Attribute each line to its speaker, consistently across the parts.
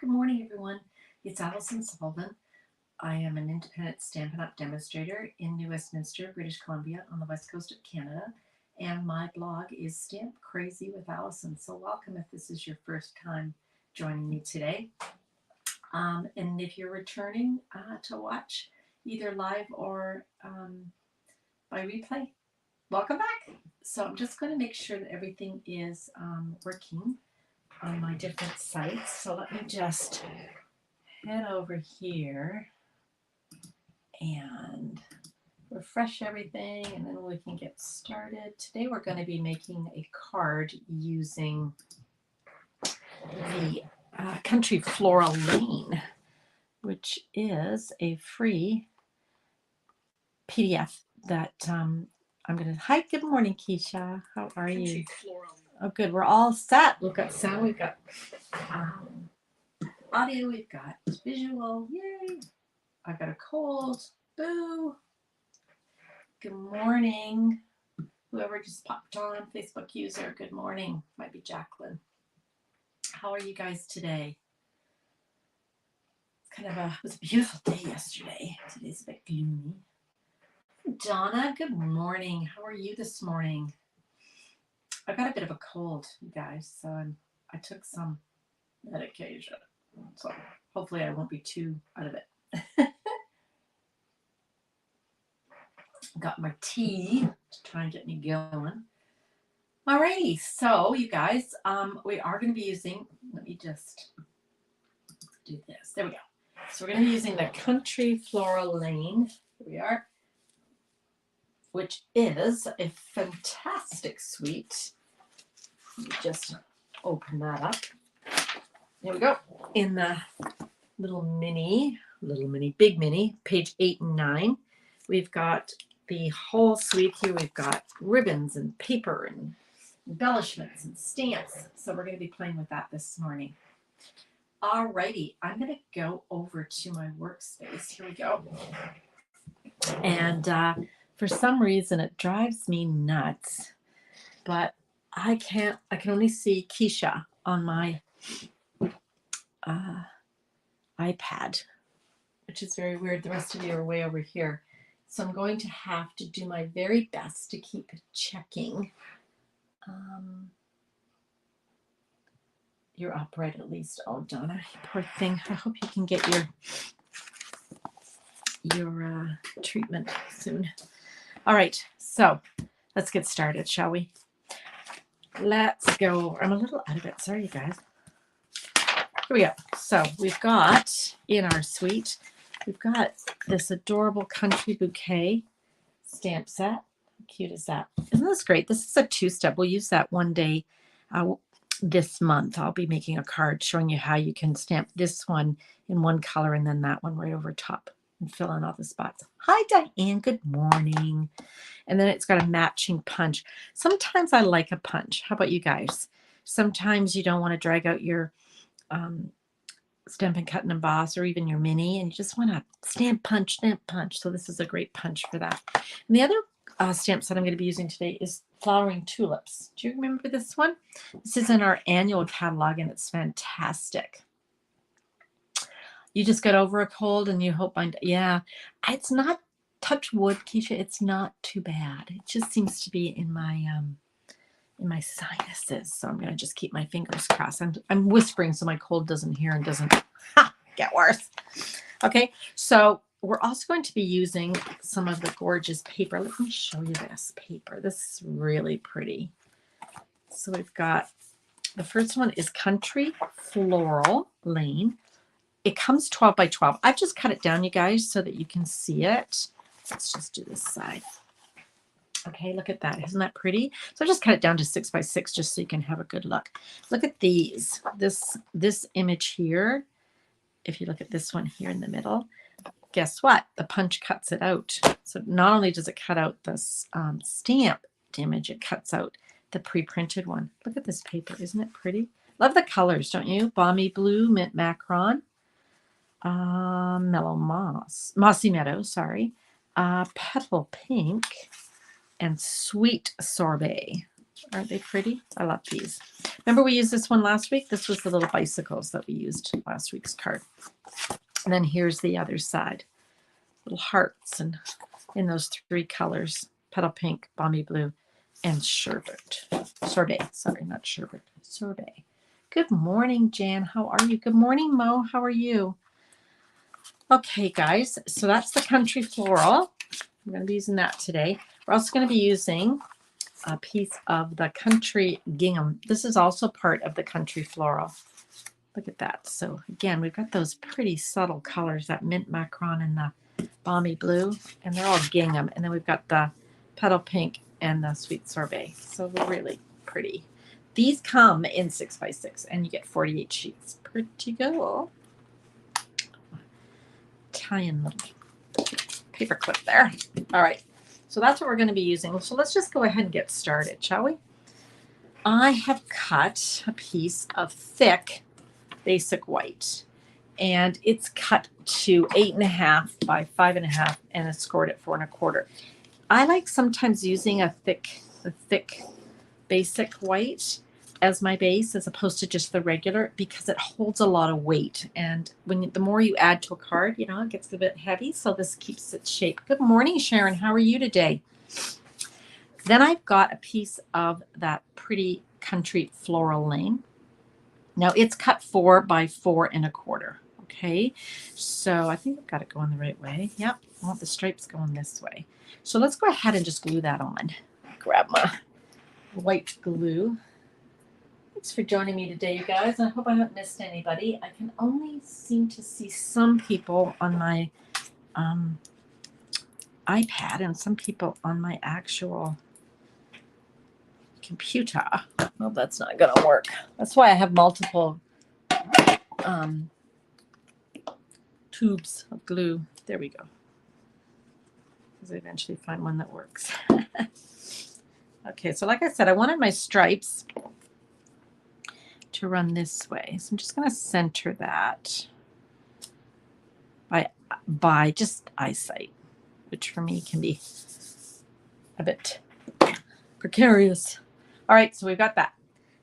Speaker 1: Good morning, everyone. It's Alison Sullivan. I am an independent Stampin' Up! Demonstrator in New Westminster, British Columbia, on the west coast of Canada. And my blog is Stamp Crazy with Alison. So, welcome if this is your first time joining me today. And if you're returning to watch either live or by replay, welcome back. So, I'm just going to make sure that everything is working on my different sites. So, let me just head over here and refresh everything, and then we can get started. Today we're going to be making a card using the Country Floral Lane, which is a free PDF that I'm going to... Hi, good morning, Keisha. How are you? Oh, good. We're all set. We've got sound, we've got audio, we've got visual. Yay! I've got a cold. Boo! Good morning. Whoever just popped on, Facebook user, good morning. Might be Jacqueline. How are you guys today? It was a beautiful day yesterday. Today's a bit gloomy. Donna, good morning. How are you this morning? I've got a bit of a cold, you guys, so I took some medication. So hopefully I won't be too out of it. Got my tea to try and get me going. Alrighty, so you guys, we are going to be using, let me just do this. There we go. So we're going to be using the Country Floral Lane. Here we are, which is a fantastic suite. Let me just open that up. There we go. In the big mini, page 8 and 9, we've got the whole suite here. We've got ribbons and paper and embellishments and stamps. So we're going to be playing with that this morning. Alrighty, I'm going to go over to my workspace. Here we go. And for some reason, it drives me nuts, but I can only see Keisha on my iPad, which is very weird. The rest of you are way over here. So I'm going to have to do my very best to keep checking. You're up right at least. Oh, Donna, poor thing. I hope you can get your treatment soon. All right, so let's get started, shall we? Let's go. I'm a little out of it. Sorry, you guys. Here we go. So we've got in our suite, we've got this adorable Country Bouquet stamp set. How cute is that? Isn't this great? This is a 2-step. We'll use that one day this month. I'll be making a card showing you how you can stamp this one in one color and then that one right over top and fill in all the spots. Hi, Diane. Good morning. And then it's got a matching punch. Sometimes I like a punch. How about you guys? Sometimes you don't want to drag out your Stampin' Cut and Emboss or even your mini, and you just want to stamp punch. So this is a great punch for that. And the other stamp set I'm going to be using today is Flowering Tulips. Do you remember this one? This is in our annual catalog, and it's fantastic. You just got over a cold and you hope yeah, it's not, touch wood, Keisha, it's not too bad. It just seems to be in my sinuses, so I'm going to just keep my fingers crossed. I'm whispering so my cold doesn't hear and doesn't get worse. Okay, so we're also going to be using some of the gorgeous paper. Let me show you this paper. This is really pretty. So we've got, the first one is Country Floral Lane. It comes 12 by 12. I've just cut it down, you guys, so that you can see it. Let's just do this side. Okay, look at that. Isn't that pretty? So I just cut it down to 6 by 6 just so you can have a good look. Look at these. This image here, if you look at this one here in the middle, guess what? The punch cuts it out. So not only does it cut out this stamped image, it cuts out the pre-printed one. Look at this paper. Isn't it pretty? Love the colors, don't you? Balmy Blue, Mint Macron, Mellow Moss, Mossy Meadow, sorry, Petal Pink, and Sweet Sorbet. Aren't they pretty? I love these. Remember we used this one last week? This was the little bicycles that we used last week's card. And then here's the other side. Little hearts and in those three colors. Petal pink, balmy blue, and sherbet. Sorbet. Sorry, not sherbet. Sorbet. Good morning, Jan. How are you? Good morning, Mo. How are you? Okay, guys. So that's the Country Floral. I'm going to be using that today. We're also going to be using a piece of the Country Gingham. This is also part of the Country Floral. Look at that. So again, we've got those pretty subtle colors, that mint macaron and the balmy blue, and they're all gingham. And then we've got the petal pink and the sweet sorbet. So they're really pretty. These come in 6x6 and you get 48 sheets. Pretty cool. Italian little paper clip there. All right. So that's what we're going to be using. So let's just go ahead and get started, shall we? I have cut a piece of thick basic white, and it's cut to 8.5 by 5.5 and it's scored at 4 1/4. I like sometimes using a thick basic white as my base as opposed to just the regular, because it holds a lot of weight, and the more you add to a card, you know, it gets a bit heavy. So this keeps its shape. Good morning, Sharon. How are you today? Then I've got a piece of that pretty Country Floral Lane. Now it's cut 4 by 4 1/4. Okay, so I think I've got it going the right way. Yep, I want the stripes going this way. So let's go ahead and just glue that on. Grab my white glue. Thanks for joining me today, you guys. I hope I haven't missed anybody. I can only seem to see some people on my iPad and some people on my actual computer. Well, that's not going to work. That's why I have multiple tubes of glue. There we go. Because I eventually find one that works. Okay, so like I said, I wanted my stripes to run this way. So I'm just going to center that by just eyesight, which for me can be a bit precarious. All right, so we've got that.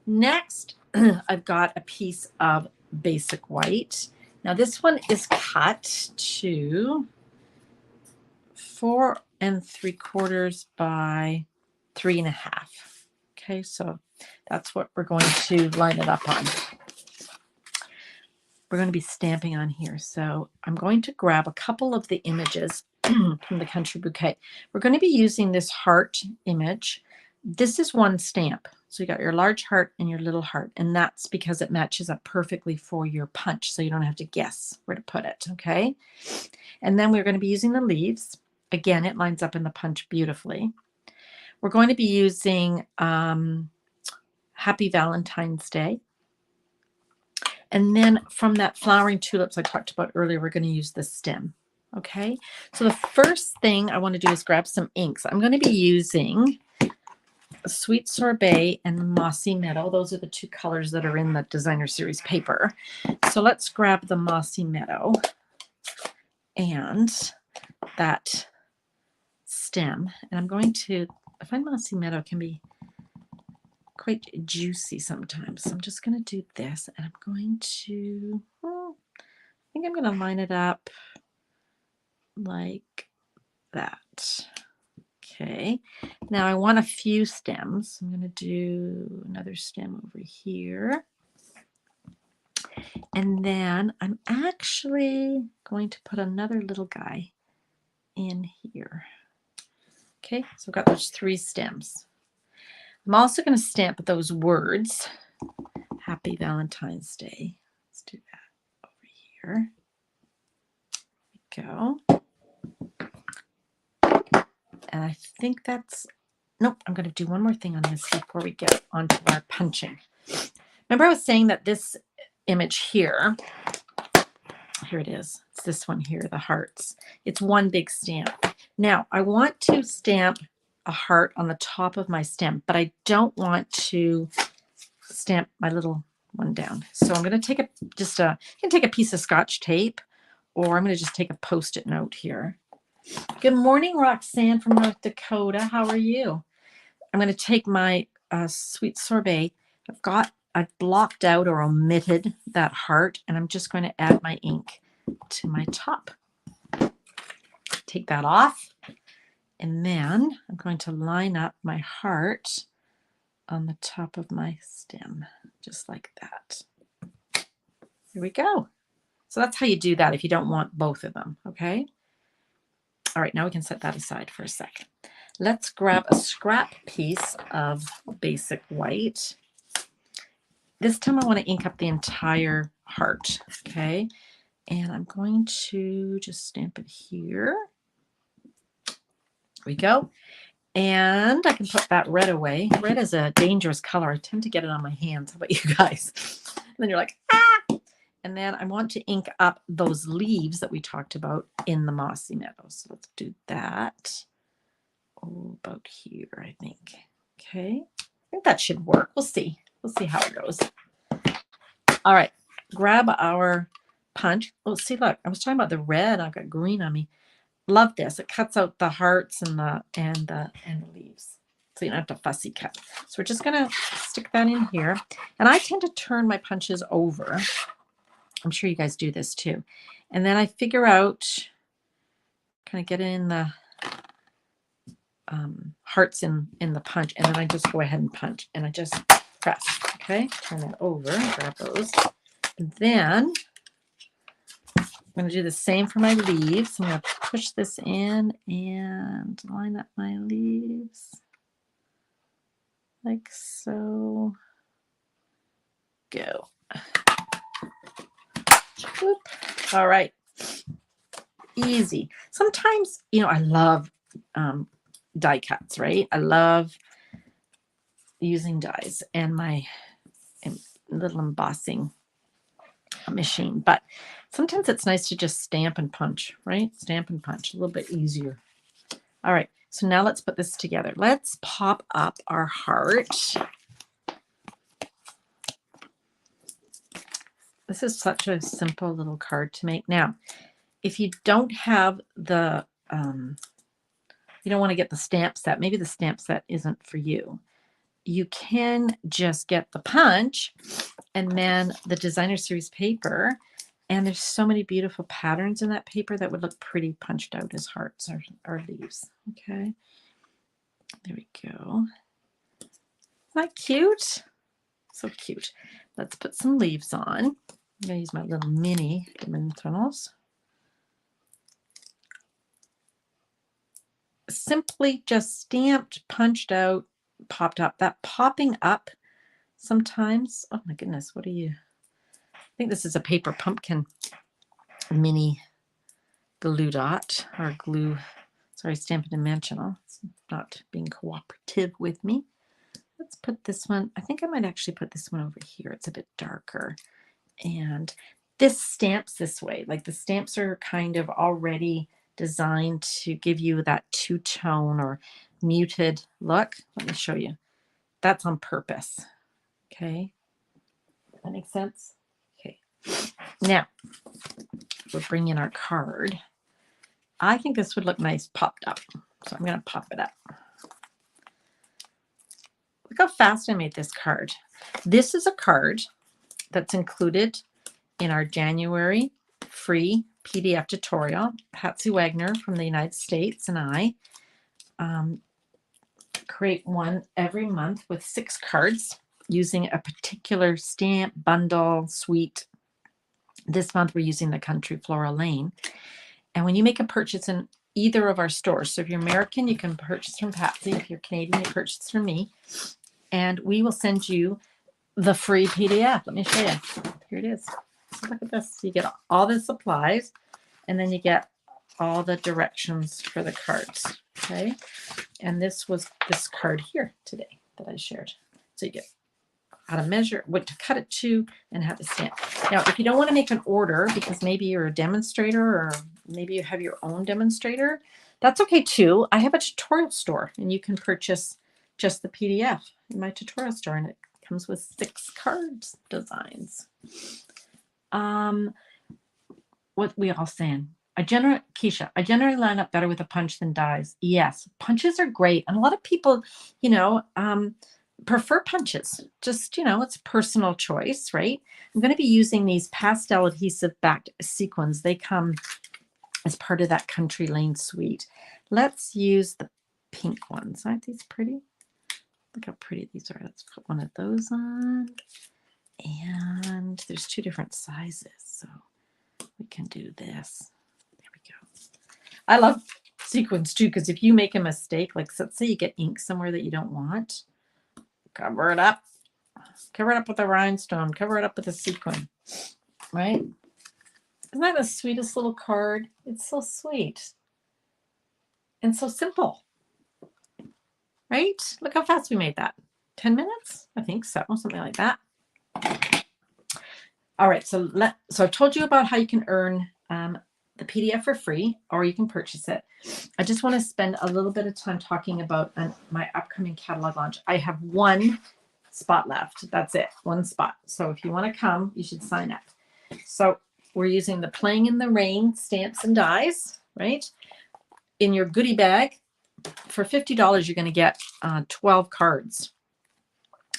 Speaker 1: Next, I've got a piece of basic white. Now this one is cut to 4 3/4 by 3.5. Okay, so that's what we're going to line it up on. We're going to be stamping on here. So I'm going to grab a couple of the images from the Country Bouquet. We're going to be using this heart image. This is one stamp. So you got your large heart and your little heart, and that's because it matches up perfectly for your punch, so you don't have to guess where to put it, okay? And then we're going to be using the leaves. Again, it lines up in the punch beautifully. We're going to be using Happy Valentine's Day. And then from that flowering tulips I talked about earlier, we're going to use the stem. Okay, so the first thing I want to do is grab some inks. I'm going to be using Sweet Sorbet and Mossy Meadow. Those are the two colors that are in the designer series paper. So let's grab the Mossy Meadow and that stem. And I'm going to, I find Mossy Meadow can be quite juicy sometimes. So I'm just going to do this, and I'm going to, I think I'm going to line it up like that. Okay, now I want a few stems. I'm going to do another stem over here. And then I'm actually going to put another little guy in here. Okay, so I've got those 3 stems. I'm also going to stamp those words. Happy Valentine's Day. Let's do that over here. There we go. And I think that's, nope, I'm going to do one more thing on this before we get onto our punching. Remember I was saying that this image here it is. It's this one here, the hearts. It's one big stamp. Now, I want to stamp a heart on the top of my stem, but I don't want to stamp my little one down. So I'm going to take you can take a piece of Scotch tape, or I'm going to just take a Post-it note here. Good morning, Roxanne from North Dakota. How are you? I'm going to take my sweet sorbet, I've blocked out or omitted that heart, and I'm just going to add my ink to my top. Take that off, and then I'm going to line up my heart on the top of my stem, just like that. Here we go. So that's how you do that if you don't want both of them, okay? All right, now we can set that aside for a second. Let's grab a scrap piece of basic white. This time I want to ink up the entire heart, okay? And I'm going to just stamp it here. There we go. And I can put that red away. Red is a dangerous color. I tend to get it on my hands. How about you guys? And then you're like, ah! And then I want to ink up those leaves that we talked about in the mossy meadows. So let's do that. Oh, about here, I think. Okay. I think that should work. We'll see. We'll see how it goes. All right. Grab our punch. Oh, see, look, I was talking about the red. I've got green on me. Love this. It cuts out the hearts and the leaves. So you don't have to fussy cut. So we're just gonna stick that in here. And I tend to turn my punches over. I'm sure you guys do this too. And then I figure out, kind of get in the hearts in the punch, and then I just go ahead and punch, and I just press. Okay, turn that over, grab those. And then I'm going to do the same for my leaves. I'm going to push this in and line up my leaves like so. Go. Whoop. All right. Easy. Sometimes, I love die cuts, right? I love using dies and my little embossing machine, but sometimes it's nice to just stamp and punch, right? Stamp and punch, a little bit easier. All right, so now let's put this together. Let's pop up our heart. This is such a simple little card to make. Now, if you don't have the, you don't want to get the stamp set, maybe the stamp set isn't for you, you can just get the punch and then the designer series paper. And there's so many beautiful patterns in that paper that would look pretty punched out as hearts or leaves. Okay, there we go. Isn't that cute? So cute. Let's put some leaves on. I'm going to use my little mini dimensionals. Simply just stamped, punched out, popped up. That popping up sometimes, oh my goodness, what are you? I think this is a paper pumpkin mini glue dot or glue, sorry, Stampin' Dimensional. It's not being cooperative with me. Let's put this one, I think I might actually put this one over here. It's a bit darker. And this stamps this way, like the stamps are kind of already designed to give you that two-tone or muted look. Let me show you. That's on purpose. Okay. That makes sense? Okay. Now, we'll bring in our card. I think this would look nice popped up. So I'm going to pop it up. Look how fast I made this card. This is a card that's included in our January free PDF tutorial. Patsy Wagner from the United States and I create one every month with 6 cards using a particular stamp, bundle, suite. This month we're using the Country Floral Lane. And when you make a purchase in either of our stores, so if you're American, you can purchase from Patsy. If you're Canadian, you purchase from me. And we will send you the free PDF. Let me show you. Here it is. So look at this. You get all the supplies, and then you get all the directions for the cards. Okay. And this was this card here today that I shared. So you get how to measure, what to cut it to, and how to stamp. Now, if you don't want to make an order because maybe you're a demonstrator or maybe you have your own demonstrator, that's okay too. I have a tutorial store, and you can purchase just the PDF in my tutorial store, and it comes with 6 cards designs. What we all saying? Keisha, I generally line up better with a punch than dies. Yes, punches are great. And a lot of people, prefer punches. Just, it's personal choice, right? I'm going to be using these pastel adhesive backed sequins. They come as part of that Country Lane suite. Let's use the pink ones. Aren't these pretty? Look how pretty these are. Let's put one of those on. And there's 2 different sizes, so we can do this. There we go. I love sequins too, because if you make a mistake, like let's say you get ink somewhere that you don't want, cover it up. Cover it up with a rhinestone. Cover it up with a sequin, right? Isn't that the sweetest little card? It's so sweet and so simple, right? Look how fast we made that. 10 minutes? I think so, something like that. All right, so I've told you about how you can earn the PDF for free, or you can purchase it. I just want to spend a little bit of time talking about my upcoming catalog launch. I have 1 spot left. That's it, 1 spot. So if you want to come, you should sign up. So we're using the Playing in the Rain stamps and dies, right? In your goodie bag, for $50, you're going to get 12 cards.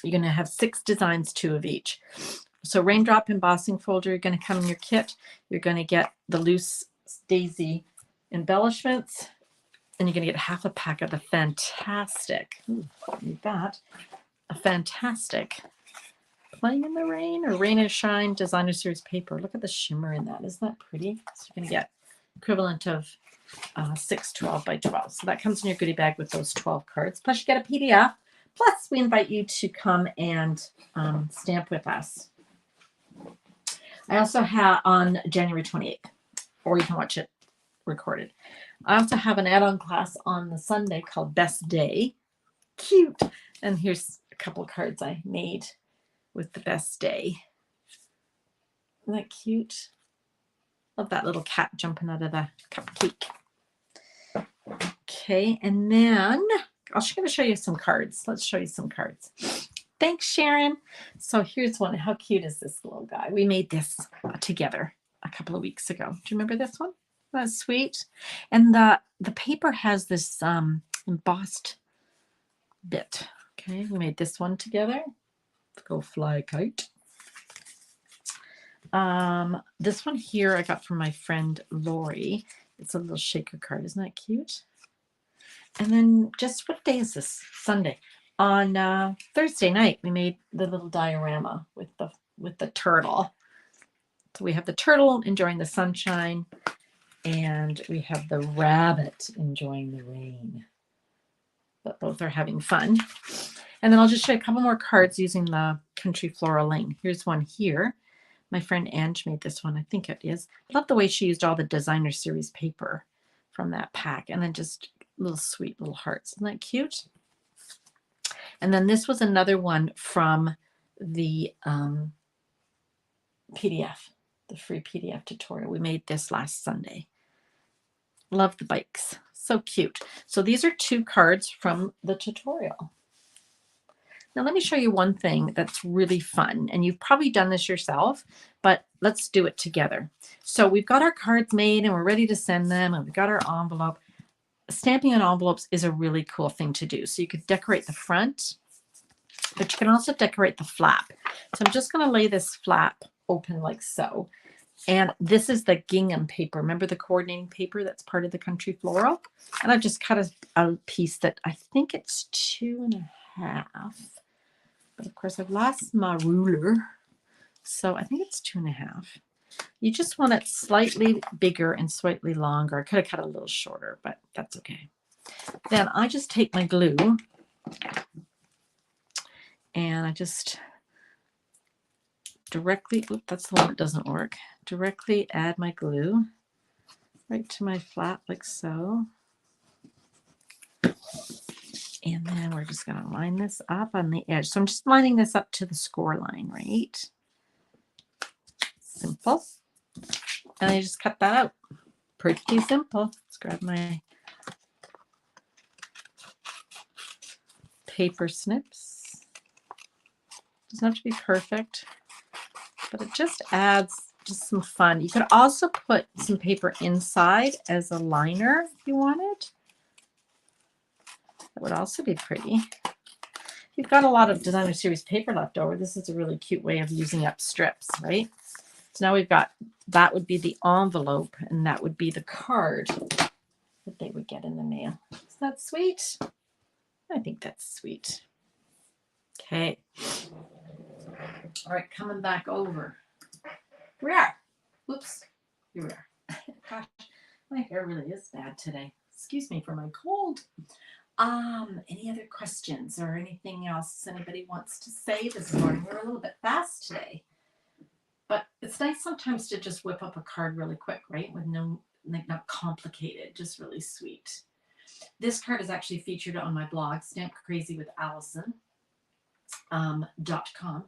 Speaker 1: You're going to have 6 designs, 2 of each. So raindrop embossing folder, you're going to come in your kit. You're going to get the loose daisy embellishments, and you're going to get half a pack of the fantastic, need that, a fantastic Playing in the Rain or Rain and Shine designer series paper. Look at the shimmer in that. Isn't that pretty? So you're going to get equivalent of 6 12 by 12. So that comes in your goodie bag with those 12 cards. Plus you get a PDF. Plus we invite you to come and stamp with us. I also have on January 28th, or you can watch it recorded. I also have an add-on class on the Sunday called Best Day. Cute. And here's a couple of cards I made with the Best Day. Isn't that cute? Love that little cat jumping out of the cupcake. Okay, and then I'm just going to show you some cards. Let's show you some cards. Thanks, Sharon. So here's one. How cute is this little guy? We made this together a couple of weeks ago. Do you remember this one? That's sweet. And the paper has this embossed bit. Okay, we made this one together. Go fly kite. This one here I got from my friend Lori. It's a little shaker card. Isn't that cute? And then just what day is this? Sunday. On Thursday night, we made the little diorama with the turtle. So we have the turtle enjoying the sunshine, and we have the rabbit enjoying the rain. But both are having fun. And then I'll just show you a couple more cards using the Country Floral Lane. Here's one here. My friend Ange made this one. I think it is. I love the way she used all the designer series paper from that pack, and then just little sweet little hearts. Isn't that cute? And then this was another one from the PDF, the free PDF tutorial. We made this last Sunday. Love the bikes. So cute. So these are 2 cards from the tutorial. Now let me show you one thing that's really fun, and you've probably done this yourself, but let's do it together. So we've got our cards made and we're ready to send them, and we've got our envelope. Stamping on envelopes is a really cool thing to do. So you could decorate the front, but you can also decorate the flap. So I'm just going to lay this flap open like so. And this is the gingham paper. Remember the coordinating paper that's part of the Country Floral? And I've just cut a piece that I think it's 2.5. But of course I've lost my ruler. So I think it's 2.5. You just want it slightly bigger and slightly longer. I could have cut it a little shorter, but that's okay. Then I just take my glue and I just directly, that's the one that doesn't work. Directly add my glue right to my flap like so. And then we're just going to line this up on the edge. So I'm just lining this up to the score line, right? Simple. And I just cut that out. Pretty simple. Let's grab my paper snips. Doesn't have to be perfect, but it just adds just some fun. You could also put some paper inside as a liner if you wanted. That would also be pretty. we've got a lot of designer series paper left over. This is a really cute way of using up strips, right? So now we've got, that would be the envelope, and that would be the card that they would get in the mail. Is that sweet? I think that's sweet. Okay. All right, coming back over. Here we are. Whoops. Here we are. Gosh, my hair really is bad today. Excuse me for my cold. Any other questions or anything else anybody wants to say this morning? We're a little bit fast today, but it's nice sometimes to just whip up a card really quick, right? With no, like, not complicated, just really sweet. This card is actually featured on my blog, stampcrazywithallison.com.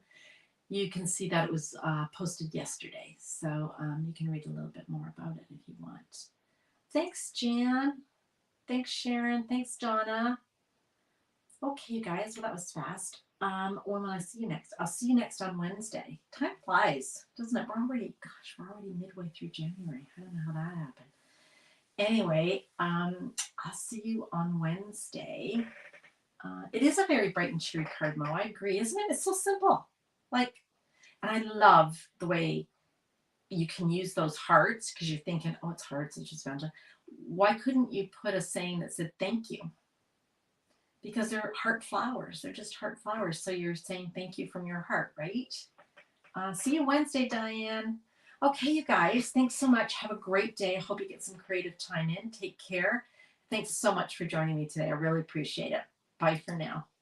Speaker 1: You can see that it was posted yesterday, so you can read a little bit more about it if you want. Thanks, Jan. Thanks, Sharon. Thanks, Donna. Okay, you guys. Well, that was fast. When will I see you next? I'll see you next on Wednesday. Time flies, doesn't it? We're already midway through January. I don't know how that happened. Anyway, I'll see you on Wednesday. It is a very bright and cheery card, Mo. I agree, isn't it? It's so simple. Like, and I love the way you can use those hearts, because you're thinking, oh, it's hearts, it's just Valentine. Why couldn't you put a saying that said thank you? Because they're heart flowers. They're just heart flowers. So you're saying thank you from your heart, right? See you Wednesday, Diane. Okay, you guys, thanks so much. Have a great day. I hope you get some creative time in. Take care. Thanks so much for joining me today. I really appreciate it. Bye for now.